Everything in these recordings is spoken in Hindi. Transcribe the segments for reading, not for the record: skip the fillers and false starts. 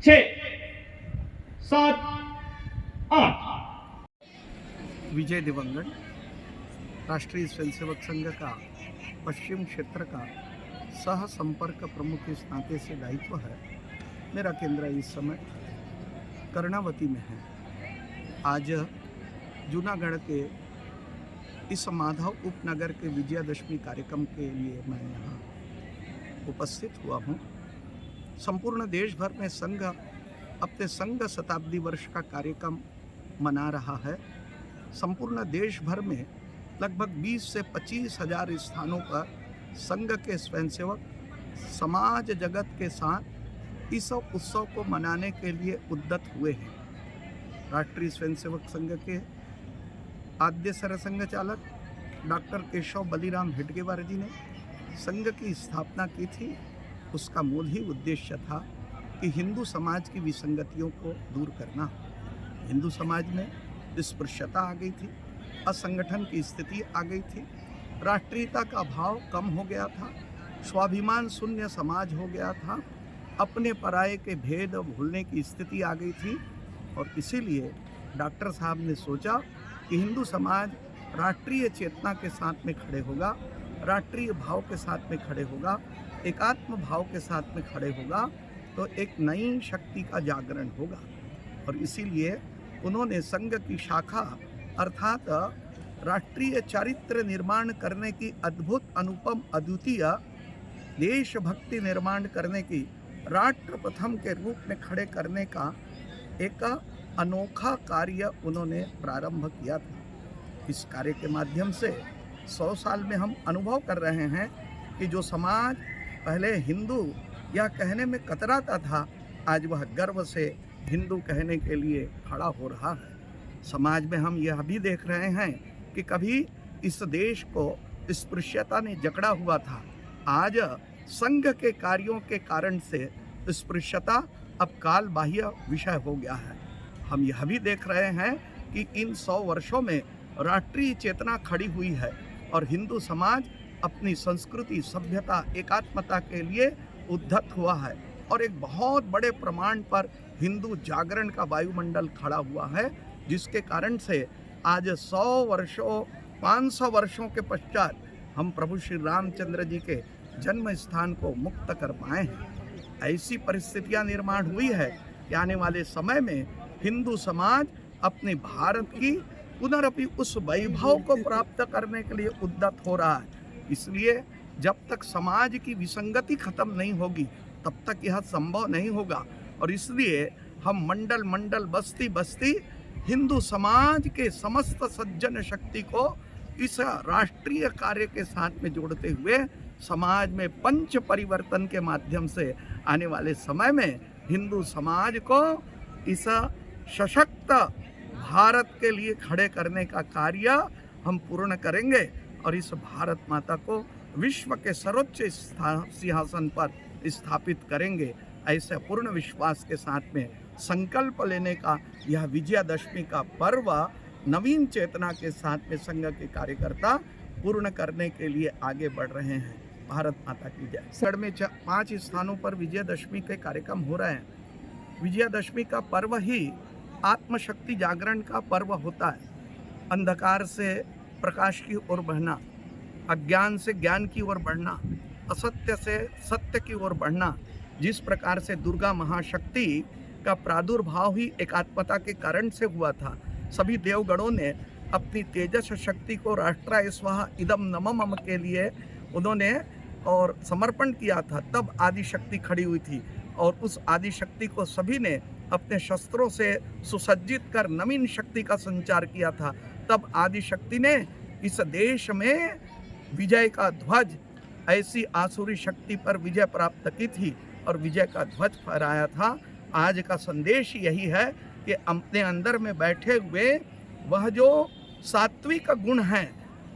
6 7 8। विजय दिवंगन राष्ट्रीय स्वयंसेवक संघ का पश्चिम क्षेत्र का सह संपर्क प्रमुख इस नाते से दायित्व है। मेरा केंद्र इस समय कर्णावती में है। आज जूनागढ़ के इस माधव उपनगर के विजयादशमी कार्यक्रम के लिए मैं यहाँ उपस्थित हुआ हूँ। संपूर्ण देश भर में संघ अपने संघ शताब्दी वर्ष का कार्यक्रम मना रहा है। संपूर्ण देश भर में लगभग 20 से 25 हज़ार स्थानों पर संघ के स्वयंसेवक समाज जगत के साथ इस उत्सव को मनाने के लिए उद्यत हुए हैं। राष्ट्रीय स्वयंसेवक संघ के आद्य सरसंघ चालक डॉक्टर केशव बलिराम हेडगेवार जी ने संघ की स्थापना की थी। उसका मूल ही उद्देश्य था कि हिंदू समाज की विसंगतियों को दूर करना। हिंदू समाज में स्पृश्यता आ गई थी, असंगठन की स्थिति आ गई थी, राष्ट्रीयता का भाव कम हो गया था, स्वाभिमान शून्य समाज हो गया था, अपने पराये के भेद भूलने की स्थिति आ गई थी। और इसीलिए डॉक्टर साहब ने सोचा कि हिंदू समाज राष्ट्रीय चेतना के साथ में खड़े होगा, राष्ट्रीय भाव के साथ में खड़े होगा, एकात्म भाव के साथ में खड़े होगा तो एक नई शक्ति का जागरण होगा। और इसीलिए उन्होंने संघ की शाखा अर्थात राष्ट्रीय चारित्र निर्माण करने की अद्भुत अनुपम अद्वितीय देशभक्ति निर्माण करने की राष्ट्र प्रथम के रूप में खड़े करने का एक अनोखा कार्य उन्होंने प्रारंभ किया था। इस कार्य के माध्यम से 100 साल में हम अनुभव कर रहे हैं कि जो समाज पहले हिंदू यह कहने में कतराता था, आज वह गर्व से हिंदू कहने के लिए खड़ा हो रहा है। समाज में हम यह भी देख रहे हैं कि कभी इस देश को स्पृश्यता ने जकड़ा हुआ था, आज संघ के कार्यों के कारण से स्पृश्यता अब काल बाह्य विषय हो गया है। हम यह भी देख रहे हैं कि इन 100 वर्षों में राष्ट्रीय चेतना खड़ी हुई है और हिंदू समाज अपनी संस्कृति, सभ्यता, एकात्मता के लिए उद्धत हुआ है और एक बहुत बड़े प्रमाण पर हिंदू जागरण का वायुमंडल खड़ा हुआ है, जिसके कारण से आज 100 वर्षों 500 वर्षों के पश्चात हम प्रभु श्री रामचंद्र जी के जन्म स्थान को मुक्त कर पाए हैं। ऐसी परिस्थितियां निर्माण हुई है कि आने वाले समय में हिंदू समाज अपने भारत की पुनरपि उस वैभव को प्राप्त करने के लिए उद्यत हो रहा है। इसलिए जब तक समाज की विसंगति खत्म नहीं होगी तब तक यह संभव नहीं होगा। और इसलिए हम मंडल मंडल, बस्ती बस्ती हिंदू समाज के समस्त सज्जन शक्ति को इस राष्ट्रीय कार्य के साथ में जोड़ते हुए समाज में पंच परिवर्तन के माध्यम से आने वाले समय में हिंदू समाज को इस सशक्त भारत के लिए खड़े करने का कार्य हम पूर्ण करेंगे और इस भारत माता को विश्व के सर्वोच्च सिंहासन पर स्थापित करेंगे। ऐसे पूर्ण विश्वास के साथ में संकल्प लेने का यह विजयादशमी का पर्व नवीन चेतना के साथ में संघ के कार्यकर्ता पूर्ण करने के लिए आगे बढ़ रहे हैं। भारत माता की जय। सड़ में 5 स्थानों पर विजयादशमी के कार्यक्रम हो रहे हैं। विजयादशमी का पर्व ही आत्मशक्ति जागरण का पर्व होता है। अंधकार से प्रकाश की ओर बढ़ना, अज्ञान से ज्ञान की ओर बढ़ना, असत्य से सत्य की ओर बढ़ना। जिस प्रकार से दुर्गा महाशक्ति का प्रादुर्भाव ही एकात्मता के कारण से हुआ था। सभी देवगणों ने अपनी तेजस शक्ति को राष्ट्राय स्वाहा इदम नमः मम के लिए उन्होंने और समर्पण किया था, तब आदि शक्ति खड़ी हुई थी और उस आदि शक्ति को सभी ने अपने शस्त्रों से सुसज्जित कर नवीन शक्ति का संचार किया था। तब आदि शक्ति ने इस देश में विजय का ध्वज, ऐसी आसुरी शक्ति पर विजय प्राप्त की थी और विजय का ध्वज फहराया था। आज का संदेश यही है कि अपने अंदर में बैठे हुए वह जो सात्विक गुण है,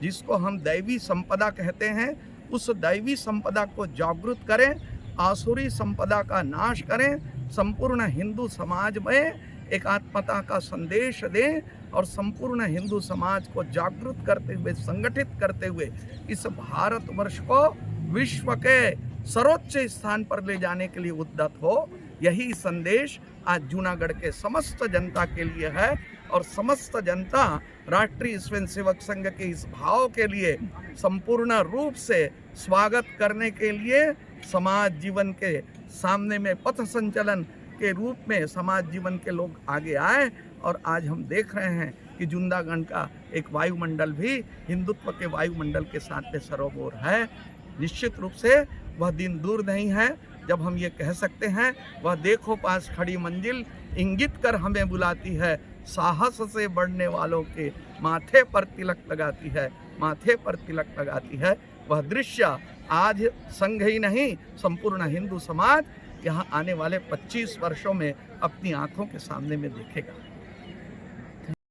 जिसको हम दैवी संपदा कहते हैं, उस दैवी संपदा को जागृत करें, आसुरी संपदा का नाश करें, संपूर्ण हिंदू समाज में एकात्मता का संदेश दें और संपूर्ण हिंदू समाज को जागृत करते हुए, संगठित करते हुए इस भारतवर्ष को विश्व के सर्वोच्च स्थान पर ले जाने के लिए उद्यत हो। यही संदेश आज जूनागढ़ के समस्त जनता के लिए है और समस्त जनता राष्ट्रीय स्वयंसेवक संघ के इस भाव के लिए संपूर्ण रूप से स्वागत करने के लिए समाज जीवन के सामने में पथ संचलन के रूप में समाज जीवन के लोग आगे आए। और आज हम देख रहे हैं कि जूनागढ़ का एक वायुमंडल भी हिंदुत्व के वायुमंडल के साथ में सरोवर है। निश्चित रूप से वह दिन दूर नहीं है जब हम ये कह सकते हैं, वह देखो पास खड़ी मंजिल इंगित कर हमें बुलाती है, साहस से बढ़ने वालों के माथे पर तिलक लगाती है, माथे पर तिलक लगाती है। वह दृश्य आज संघ ही नहीं संपूर्ण हिंदू समाज यहाँ आने वाले 25 वर्षों में अपनी आंखों के सामने में देखेगा।